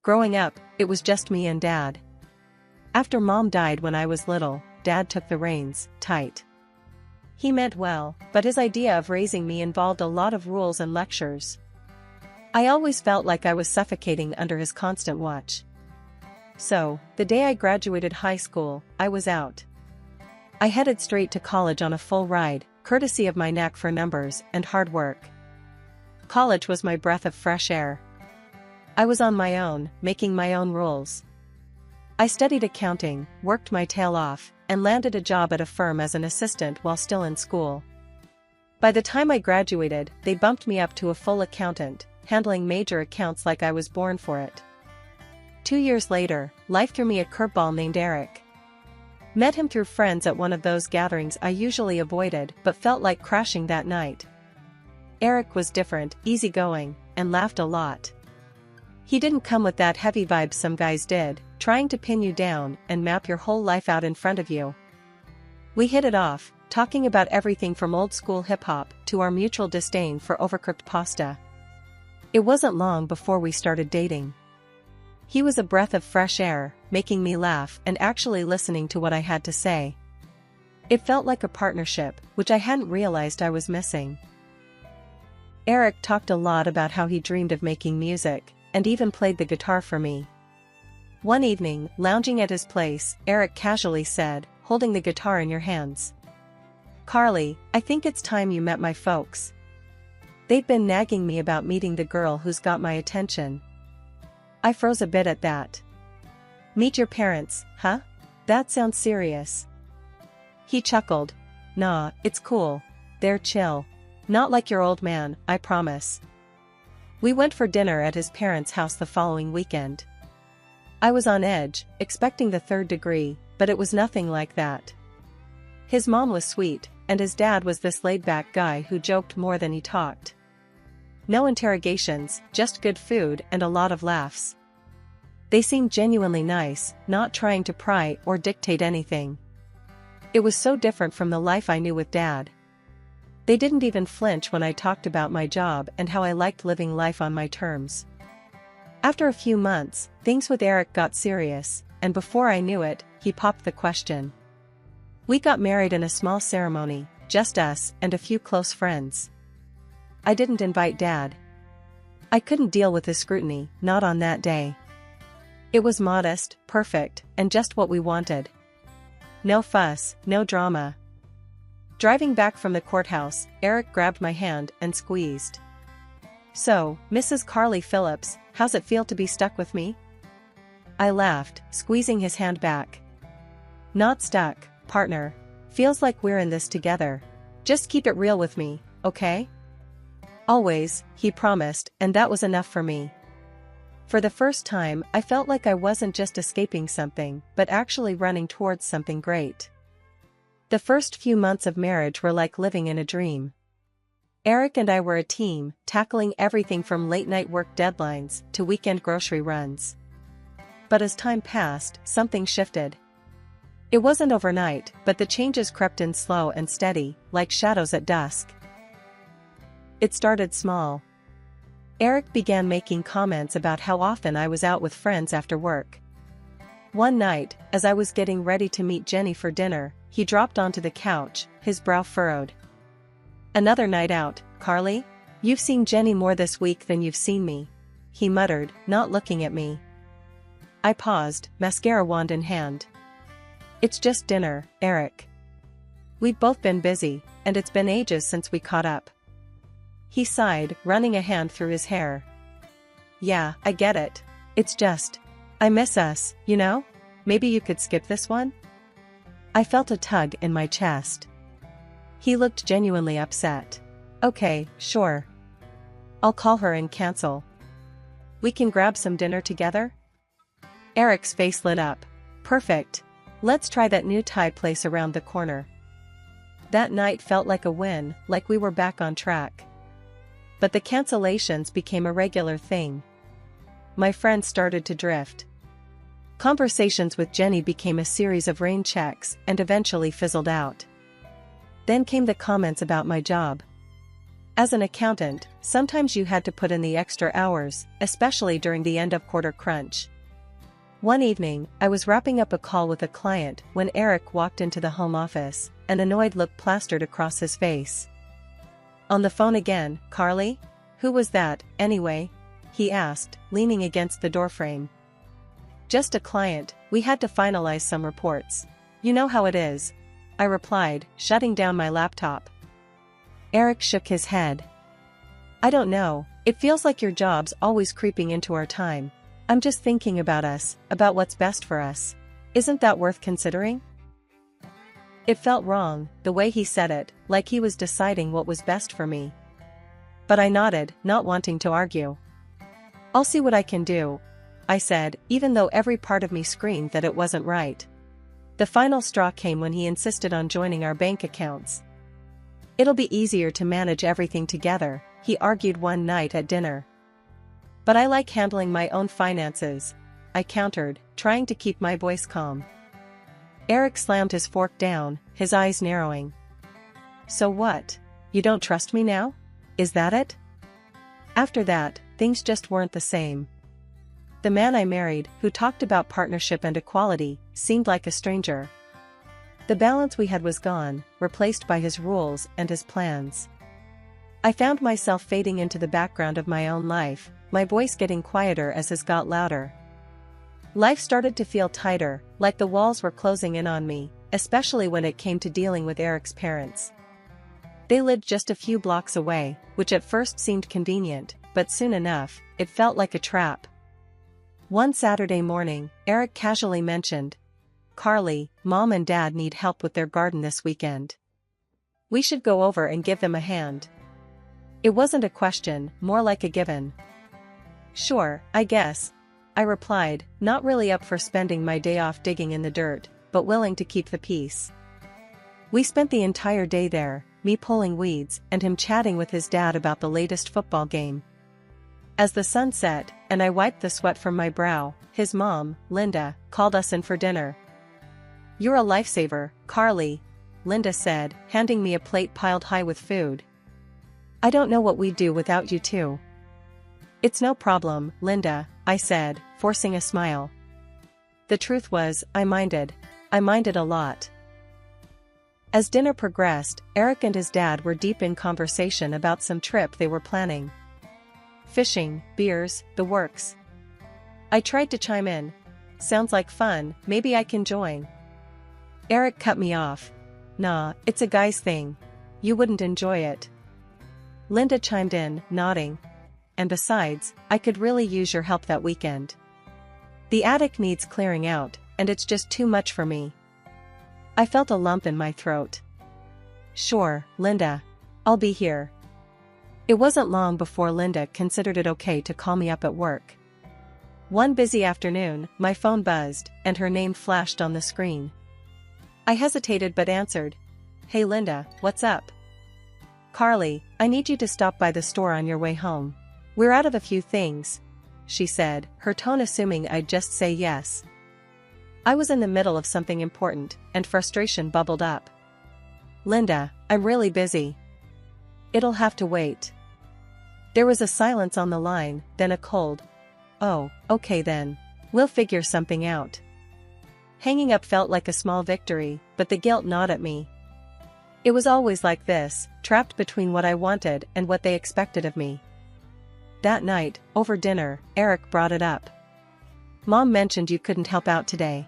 Growing up, it was just me and Dad. After Mom died when I was little, Dad took the reins, tight. He meant well, but his idea of raising me involved a lot of rules and lectures. I always felt like I was suffocating under his constant watch. So, the day I graduated high school, I was out. I headed straight to college on a full ride, courtesy of my knack for numbers and hard work. College was my breath of fresh air. I was on my own, making my own rules. I studied accounting, worked my tail off, and landed a job at a firm as an assistant while still in school. By the time I graduated, they bumped me up to a full accountant, handling major accounts like I was born for it. 2 years later, life threw me a curveball named Eric. Met him through friends at one of those gatherings I usually avoided but felt like crashing that night. Eric was different, easygoing, and laughed a lot. He didn't come with that heavy vibe some guys did, trying to pin you down and map your whole life out in front of you. We hit it off, talking about everything from old-school hip-hop to our mutual disdain for overcooked pasta. It wasn't long before we started dating. He was a breath of fresh air, making me laugh and actually listening to what I had to say. It felt like a partnership, which I hadn't realized I was missing. Eric talked a lot about how he dreamed of making music, and even played the guitar for me. One evening, lounging at his place, Eric casually said, holding the guitar in your hands, "Carly, I think it's time you met my folks. They've been nagging me about meeting the girl who's got my attention." I froze a bit at that. "Meet your parents, huh? That sounds serious." He chuckled. "Nah, it's cool. They're chill. Not like your old man, I promise." We went for dinner at his parents' house the following weekend. I was on edge, expecting the third degree, but it was nothing like that. His mom was sweet, and his dad was this laid-back guy who joked more than he talked. No interrogations, just good food and a lot of laughs. They seemed genuinely nice, not trying to pry or dictate anything. It was so different from the life I knew with Dad. They didn't even flinch when I talked about my job and how I liked living life on my terms. After a few months, things with Eric got serious, and before I knew it, he popped the question. We got married in a small ceremony, just us and a few close friends. I didn't invite Dad. I couldn't deal with his scrutiny, not on that day. It was modest, perfect, and just what we wanted. No fuss, no drama. Driving back from the courthouse, Eric grabbed my hand and squeezed. "So, Mrs. Carly Phillips, how's it feel to be stuck with me?" I laughed, squeezing his hand back. "Not stuck, partner. Feels like we're in this together. Just keep it real with me, okay?" "Always," he promised, and that was enough for me. For the first time, I felt like I wasn't just escaping something, but actually running towards something great. The first few months of marriage were like living in a dream. Eric and I were a team, tackling everything from late-night work deadlines to weekend grocery runs. But as time passed, something shifted. It wasn't overnight, but the changes crept in slow and steady, like shadows at dusk. It started small. Eric began making comments about how often I was out with friends after work. One night, as I was getting ready to meet Jenny for dinner, he dropped onto the couch, his brow furrowed. "Another night out, Carly? You've seen Jenny more this week than you've seen me," he muttered, not looking at me. I paused, mascara wand in hand. "It's just dinner, Eric. We've both been busy, and it's been ages since we caught up." He sighed, running a hand through his hair. "Yeah, I get it. It's just, I miss us, you know? Maybe you could skip this one?" I felt a tug in my chest. He looked genuinely upset. "Okay, sure. I'll call her and cancel. We can grab some dinner together?" Eric's face lit up. "Perfect. Let's try that new Thai place around the corner." That night felt like a win, like we were back on track. But the cancellations became a regular thing. My friends started to drift. Conversations with Jenny became a series of rain checks and eventually fizzled out. Then came the comments about my job. As an accountant, sometimes you had to put in the extra hours, especially during the end-of-quarter crunch. One evening, I was wrapping up a call with a client when Eric walked into the home office, an annoyed look plastered across his face. "On the phone again, Carly? Who was that, anyway?" he asked, leaning against the doorframe. "Just a client, we had to finalize some reports. You know how it is," I replied, shutting down my laptop. Eric shook his head. "I don't know, it feels like your job's always creeping into our time. I'm just thinking about us, about what's best for us. Isn't that worth considering?" It felt wrong, the way he said it, like he was deciding what was best for me. But I nodded, not wanting to argue. "I'll see what I can do," I said, even though every part of me screamed that it wasn't right. The final straw came when he insisted on joining our bank accounts. "It'll be easier to manage everything together," he argued one night at dinner. "But I like handling my own finances," I countered, trying to keep my voice calm. Eric slammed his fork down, his eyes narrowing. "So what? You don't trust me now? Is that it?" After that, things just weren't the same. The man I married, who talked about partnership and equality, seemed like a stranger. The balance we had was gone, replaced by his rules and his plans. I found myself fading into the background of my own life, my voice getting quieter as his got louder. Life started to feel tighter, like the walls were closing in on me, especially when it came to dealing with Eric's parents. They lived just a few blocks away, which at first seemed convenient, but soon enough, it felt like a trap. One Saturday morning, Eric casually mentioned, "Carly, Mom and Dad need help with their garden this weekend. We should go over and give them a hand." It wasn't a question, more like a given. "Sure, I guess," I replied, not really up for spending my day off digging in the dirt, but willing to keep the peace. We spent the entire day there, me pulling weeds and him chatting with his dad about the latest football game. As the sun set, and I wiped the sweat from my brow, his mom, Linda, called us in for dinner. "You're a lifesaver, Carly," Linda said, handing me a plate piled high with food. "I don't know what we'd do without you two." "It's no problem, Linda," I said, forcing a smile. The truth was, I minded a lot. As dinner progressed, Eric and his dad were deep in conversation about some trip they were planning. Fishing, beers, the works. I tried to chime in. "Sounds like fun, maybe I can join." Eric cut me off. "Nah, it's a guy's thing. You wouldn't enjoy it." Linda chimed in, nodding. "And besides, I could really use your help that weekend. The attic needs clearing out, and it's just too much for me." I felt a lump in my throat. "Sure, Linda. I'll be here." It wasn't long before Linda considered it okay to call me up at work. One busy afternoon, my phone buzzed, and her name flashed on the screen. I hesitated but answered. "Hey Linda, what's up?" "Carly, I need you to stop by the store on your way home. We're out of a few things," she said, her tone assuming I'd just say yes. I was in the middle of something important, and frustration bubbled up. "Linda, I'm really busy." "It'll have to wait." There was a silence on the line, then a cold, "Oh, okay then. We'll figure something out." Hanging up felt like a small victory, but the guilt gnawed at me. It was always like this, trapped between what I wanted and what they expected of me. That night, over dinner, Eric brought it up. "Mom mentioned you couldn't help out today.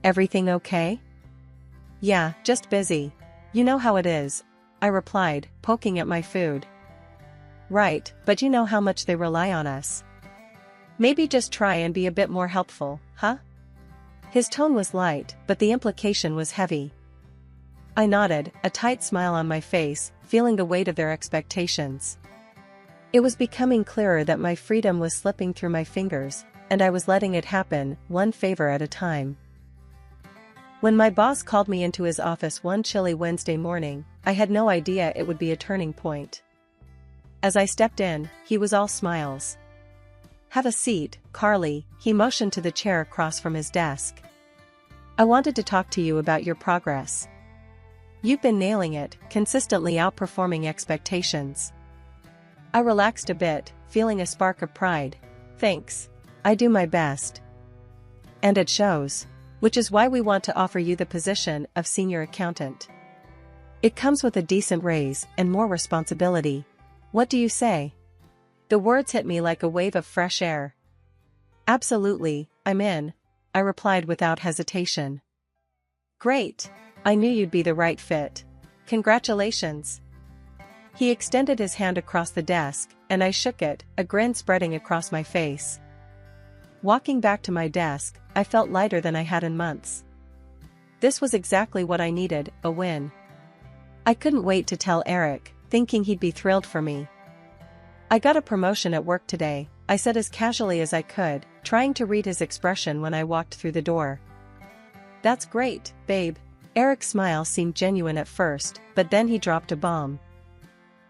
Everything okay?" "Yeah, just busy. You know how it is," I replied, poking at my food. "Right, but you know how much they rely on us. Maybe just try and be a bit more helpful, huh?" His tone was light, but the implication was heavy. I nodded, a tight smile on my face, feeling the weight of their expectations. It was becoming clearer that my freedom was slipping through my fingers, and I was letting it happen, one favor at a time. When my boss called me into his office one chilly Wednesday morning, I had no idea it would be a turning point. As I stepped in, he was all smiles. "Have a seat, Carly," he motioned to the chair across from his desk. "I wanted to talk to you about your progress." You've been nailing it, consistently outperforming expectations. I relaxed a bit, feeling a spark of pride. Thanks. I do my best. And it shows. Which is why we want to offer you the position of senior accountant. It comes with a decent raise and more responsibility. What do you say? The words hit me like a wave of fresh air. Absolutely, I'm in, I replied without hesitation. Great. I knew you'd be the right fit. Congratulations. He extended his hand across the desk, and I shook it, a grin spreading across my face. Walking back to my desk, I felt lighter than I had in months. This was exactly what I needed, a win. I couldn't wait to tell Eric, thinking he'd be thrilled for me. I got a promotion at work today, I said as casually as I could, trying to read his expression when I walked through the door. That's great, babe. Eric's smile seemed genuine at first, but then he dropped a bomb.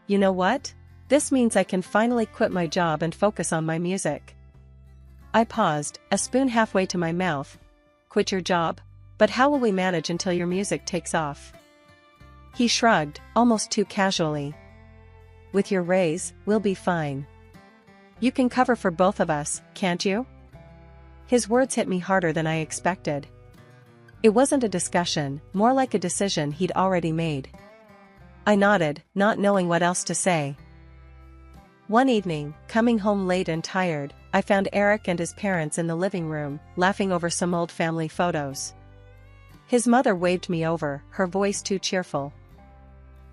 You know what? This means I can finally quit my job and focus on my music. I paused, a spoon halfway to my mouth. Quit your job? But how will we manage until your music takes off? He shrugged, almost too casually. With your raise, we'll be fine. You can cover for both of us, can't you? His words hit me harder than I expected. It wasn't a discussion, more like a decision he'd already made. I nodded, not knowing what else to say. One evening, coming home late and tired, I found Eric and his parents in the living room, laughing over some old family photos. His mother waved me over, her voice too cheerful.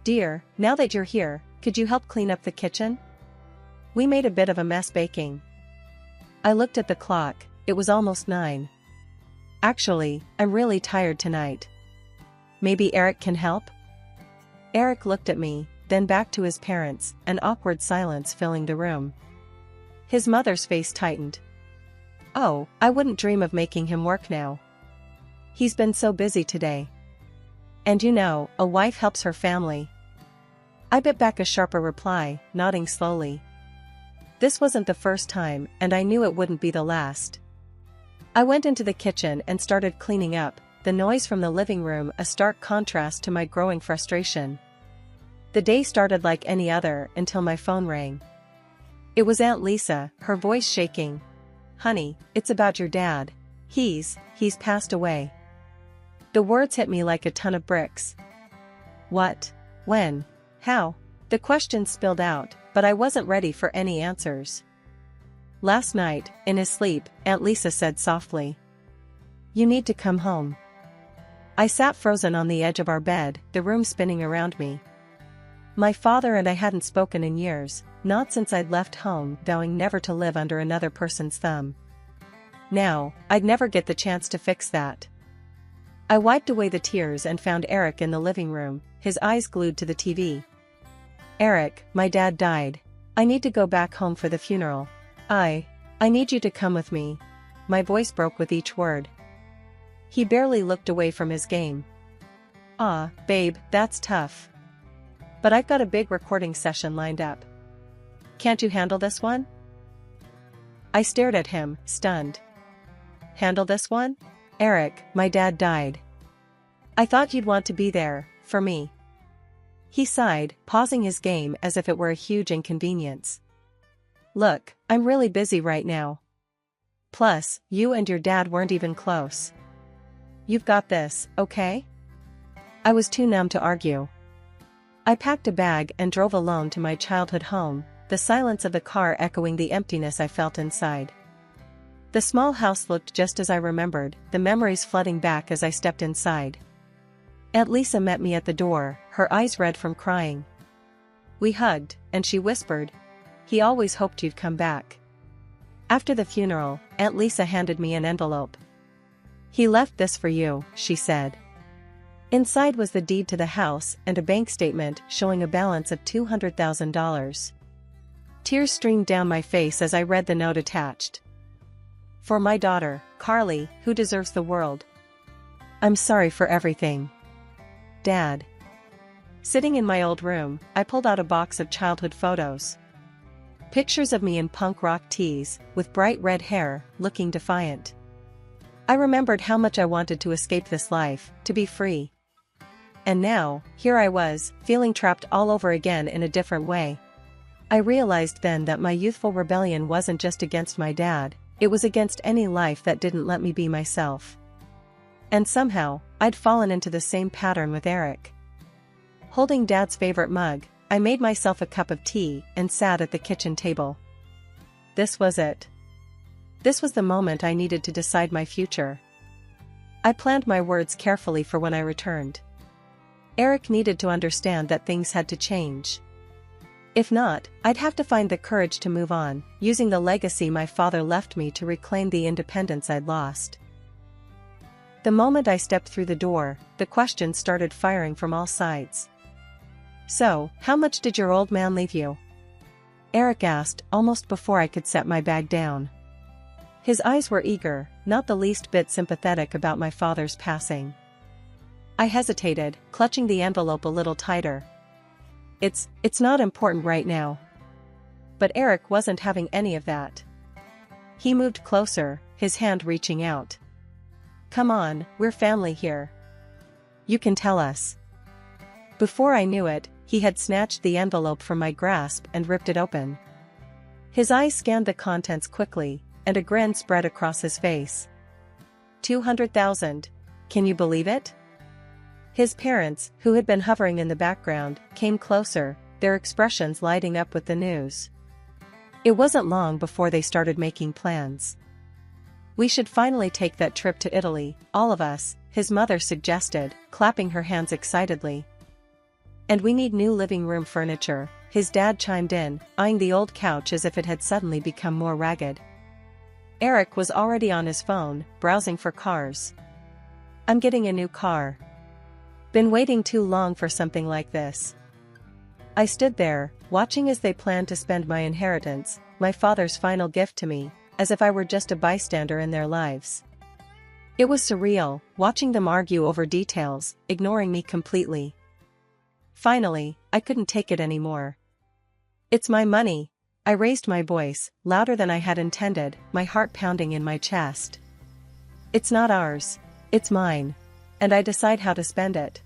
Dear, now that you're here, could you help clean up the kitchen? We made a bit of a mess baking. I looked at the clock, it was almost 9. Actually, I'm really tired tonight. Maybe Eric can help? Eric looked at me, then back to his parents, an awkward silence filling the room. His mother's face tightened. Oh, I wouldn't dream of making him work now. He's been so busy today. And you know, a wife helps her family. I bit back a sharper reply, nodding slowly. This wasn't the first time, and I knew it wouldn't be the last. I went into the kitchen and started cleaning up, the noise from the living room a stark contrast to my growing frustration. The day started like any other until my phone rang. It was Aunt Lisa, her voice shaking. Honey, it's about your dad. He's passed away. The words hit me like a ton of bricks. What? When? How? The questions spilled out, but I wasn't ready for any answers. Last night, in his sleep, Aunt Lisa said softly. You need to come home. I sat frozen on the edge of our bed, the room spinning around me. My father and I hadn't spoken in years, not since I'd left home, vowing never to live under another person's thumb. Now, I'd never get the chance to fix that. I wiped away the tears and found Eric in the living room, his eyes glued to the TV. Eric, my dad died. I need to go back home for the funeral. I need you to come with me. My voice broke with each word. He barely looked away from his game. Ah, babe, that's tough. But I've got a big recording session lined up. Can't you handle this one? I stared at him, stunned. Handle this one? Eric, my dad died. I thought you'd want to be there, for me. He sighed, pausing his game as if it were a huge inconvenience. Look, I'm really busy right now. Plus, you and your dad weren't even close. You've got this, okay? I was too numb to argue. I packed a bag and drove alone to my childhood home, the silence of the car echoing the emptiness I felt inside. The small house looked just as I remembered, the memories flooding back as I stepped inside. Aunt Lisa met me at the door, her eyes red from crying. We hugged, and she whispered, "He always hoped you'd come back." After the funeral, Aunt Lisa handed me an envelope. "He left this for you," she said. Inside was the deed to the house and a bank statement showing a balance of $200,000. Tears streamed down my face as I read the note attached. For my daughter, Carly, who deserves the world. I'm sorry for everything. Dad. Sitting in my old room, I pulled out a box of childhood photos. Pictures of me in punk rock tees, with bright red hair, looking defiant. I remembered how much I wanted to escape this life, to be free. And now, here I was, feeling trapped all over again in a different way. I realized then that my youthful rebellion wasn't just against my dad, it was against any life that didn't let me be myself. And somehow, I'd fallen into the same pattern with Eric. Holding Dad's favorite mug, I made myself a cup of tea and sat at the kitchen table. This was it. This was the moment I needed to decide my future. I planned my words carefully for when I returned. Eric needed to understand that things had to change. If not, I'd have to find the courage to move on, using the legacy my father left me to reclaim the independence I'd lost. The moment I stepped through the door, the questions started firing from all sides. "So, how much did your old man leave you?" Eric asked, almost before I could set my bag down. His eyes were eager, not the least bit sympathetic about my father's passing. I hesitated, clutching the envelope a little tighter. It's not important right now." But Eric wasn't having any of that. He moved closer, his hand reaching out. "Come on, we're family here. You can tell us." Before I knew it, he had snatched the envelope from my grasp and ripped it open. His eyes scanned the contents quickly, and a grin spread across his face. 200,000. Can you believe it? His parents, who had been hovering in the background, came closer, their expressions lighting up with the news. It wasn't long before they started making plans. "We should finally take that trip to Italy, all of us," his mother suggested, clapping her hands excitedly. "And we need new living room furniture," his dad chimed in, eyeing the old couch as if it had suddenly become more ragged. Eric was already on his phone, browsing for cars. "I'm getting a new car. Been waiting too long for something like this." I stood there, watching as they planned to spend my inheritance, my father's final gift to me, as if I were just a bystander in their lives. It was surreal, watching them argue over details, ignoring me completely. Finally, I couldn't take it anymore. "It's my money." I raised my voice, louder than I had intended, my heart pounding in my chest. "It's not ours. It's mine. And I decide how to spend it."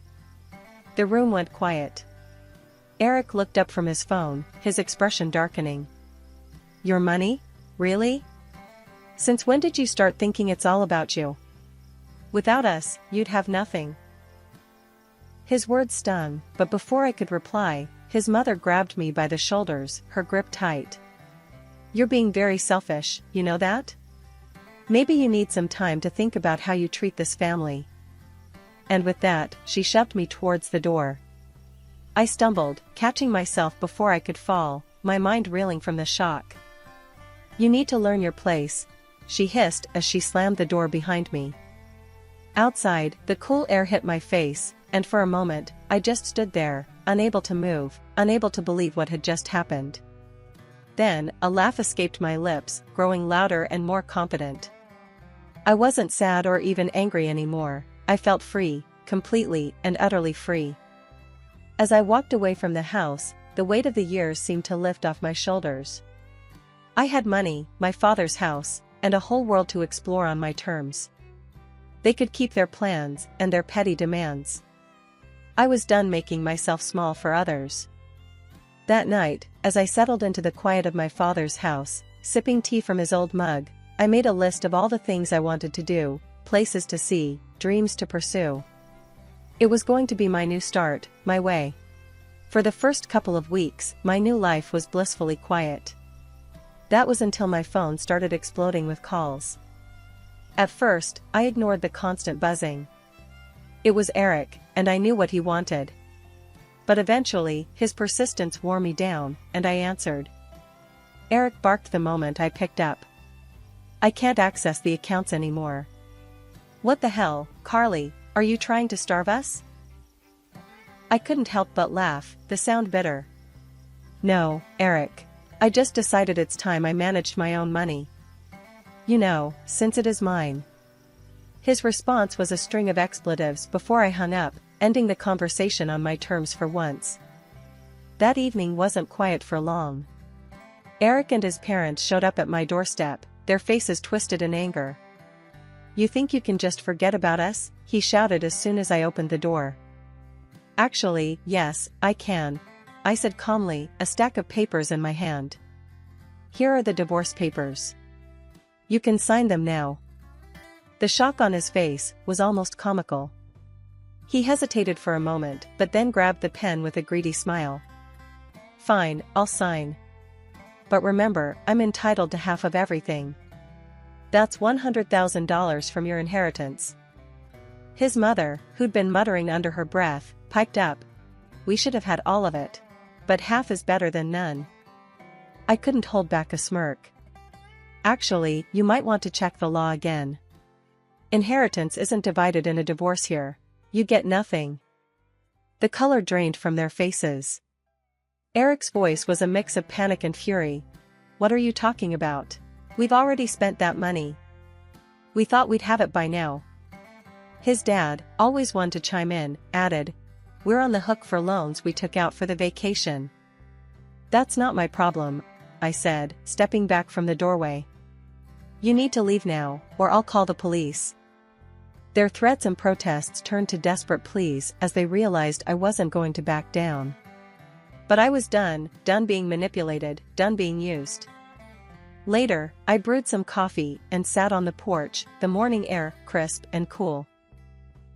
The room went quiet. Eric looked up from his phone, his expression darkening. "Your money? Really? Since when did you start thinking it's all about you? Without us, you'd have nothing." His words stung, but before I could reply, his mother grabbed me by the shoulders, her grip tight. "You're being very selfish, you know that? Maybe you need some time to think about how you treat this family." And with that, she shoved me towards the door. I stumbled, catching myself before I could fall, my mind reeling from the shock. "You need to learn your place," she hissed as she slammed the door behind me. Outside, the cool air hit my face, and for a moment, I just stood there, unable to move, unable to believe what had just happened. Then, a laugh escaped my lips, growing louder and more confident. I wasn't sad or even angry anymore. I felt free, completely and utterly free. As I walked away from the house, the weight of the years seemed to lift off my shoulders. I had money, my father's house, and a whole world to explore on my terms. They could keep their plans and their petty demands. I was done making myself small for others. That night, as I settled into the quiet of my father's house, sipping tea from his old mug, I made a list of all the things I wanted to do, places to see, dreams to pursue. It was going to be my new start, my way. For the first couple of weeks, my new life was blissfully quiet. That was until my phone started exploding with calls. At first, I ignored the constant buzzing. It was Eric, and I knew what he wanted. But eventually, his persistence wore me down, and I answered. Eric barked the moment I picked up. "I can't access the accounts anymore." "What the hell, Carly, are you trying to starve us?" I couldn't help but laugh, the sound bitter. "No, Eric. I just decided it's time I managed my own money. You know, since it is mine." His response was a string of expletives before I hung up, ending the conversation on my terms for once. That evening wasn't quiet for long. Eric and his parents showed up at my doorstep, their faces twisted in anger. "You think you can just forget about us?" he shouted as soon as I opened the door. Actually, yes, I can, I said calmly, a stack of papers in my hand. Here are the divorce papers. You can sign them now. The shock on his face was almost comical. He hesitated for a moment but then grabbed the pen with a greedy smile. Fine, I'll sign. But remember, I'm entitled to half of everything. That's $100,000 from your inheritance. His mother, who'd been muttering under her breath, piped up. We should have had all of it. But half is better than none. I couldn't hold back a smirk. Actually, you might want to check the law again. Inheritance isn't divided in a divorce here. You get nothing. The color drained from their faces. Eric's voice was a mix of panic and fury. What are you talking about? We've already spent that money. We thought we'd have it by now. His dad, always one to chime in, added, we're on the hook for loans we took out for the vacation. That's not my problem, I said, stepping back from the doorway. You need to leave now, or I'll call the police. Their threats and protests turned to desperate pleas as they realized I wasn't going to back down. But I was done being manipulated, done being used. Later, I brewed some coffee and sat on the porch, the morning air crisp and cool.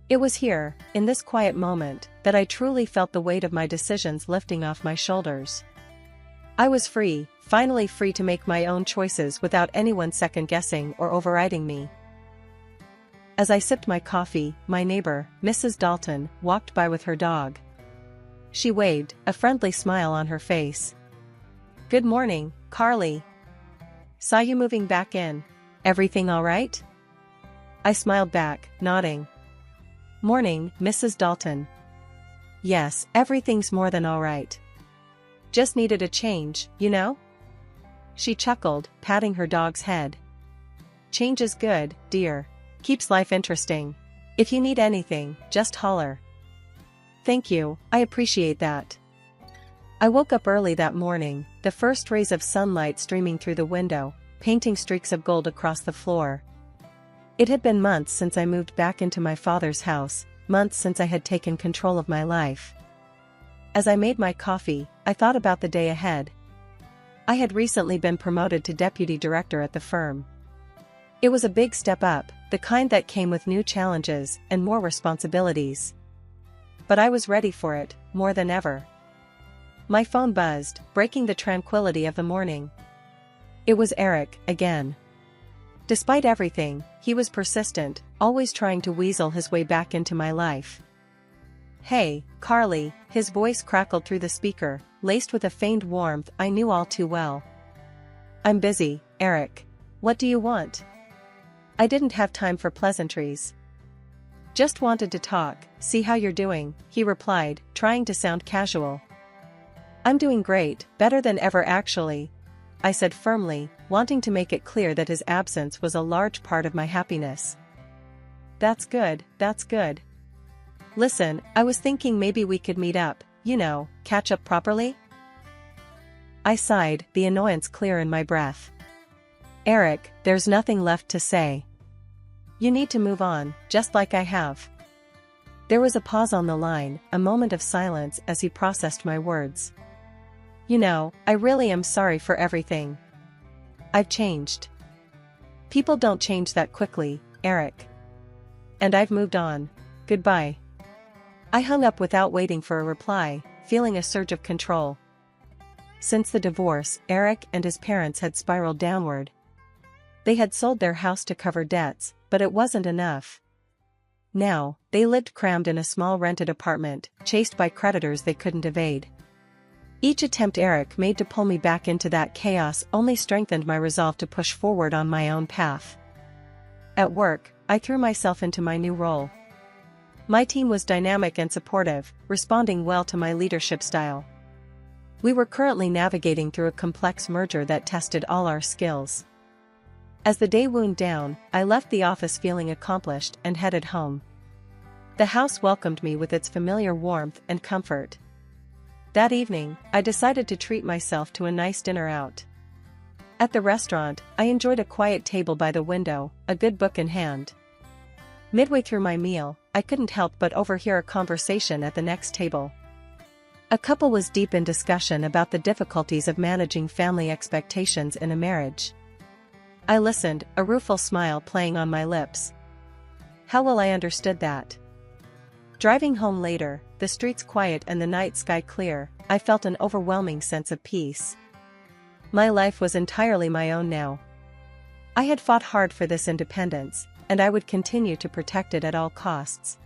It was here, in this quiet moment, that I truly felt the weight of my decisions lifting off my shoulders. I was free, finally free to make my own choices without anyone second-guessing or overriding me. As I sipped my coffee, my neighbor, Mrs. Dalton, walked by with her dog. She waved, a friendly smile on her face. Good morning, Carly. Saw you moving back in. Everything all right? I smiled back, nodding. Morning, Mrs. Dalton. Yes, everything's more than all right. Just needed a change, you know? She chuckled, patting her dog's head. Change is good, dear. Keeps life interesting. If you need anything, just holler. Thank you, I appreciate that. I woke up early that morning, the first rays of sunlight streaming through the window, painting streaks of gold across the floor. It had been months since I moved back into my father's house, months since I had taken control of my life. As I made my coffee, I thought about the day ahead. I had recently been promoted to deputy director at the firm. It was a big step up, the kind that came with new challenges and more responsibilities. But I was ready for it, more than ever. My phone buzzed, breaking the tranquility of the morning. It was Eric, again. Despite everything, he was persistent, always trying to weasel his way back into my life. Hey, Carly, his voice crackled through the speaker, laced with a faint warmth I knew all too well. I'm busy, Eric. What do you want? I didn't have time for pleasantries. Just wanted to talk, see how you're doing, he replied, trying to sound casual. I'm doing great, better than ever actually, I said firmly, wanting to make it clear that his absence was a large part of my happiness. That's good, that's good. Listen, I was thinking maybe we could meet up, you know, catch up properly? I sighed, the annoyance clear in my breath. Eric, there's nothing left to say. You need to move on, just like I have. There was a pause on the line, a moment of silence as he processed my words. You know, I really am sorry for everything. I've changed. People don't change that quickly, Eric. And I've moved on. Goodbye. I hung up without waiting for a reply, feeling a surge of control. Since the divorce, Eric and his parents had spiraled downward. They had sold their house to cover debts, but it wasn't enough. Now, they lived crammed in a small rented apartment, chased by creditors they couldn't evade. Each attempt Eric made to pull me back into that chaos only strengthened my resolve to push forward on my own path. At work, I threw myself into my new role. My team was dynamic and supportive, responding well to my leadership style. We were currently navigating through a complex merger that tested all our skills. As the day wound down, I left the office feeling accomplished and headed home. The house welcomed me with its familiar warmth and comfort. That evening, I decided to treat myself to a nice dinner out. At the restaurant, I enjoyed a quiet table by the window, a good book in hand. Midway through my meal, I couldn't help but overhear a conversation at the next table. A couple was deep in discussion about the difficulties of managing family expectations in a marriage. I listened, a rueful smile playing on my lips. How well I understood that. Driving home later, the streets quiet and the night sky clear, I felt an overwhelming sense of peace. My life was entirely my own now. I had fought hard for this independence, and I would continue to protect it at all costs.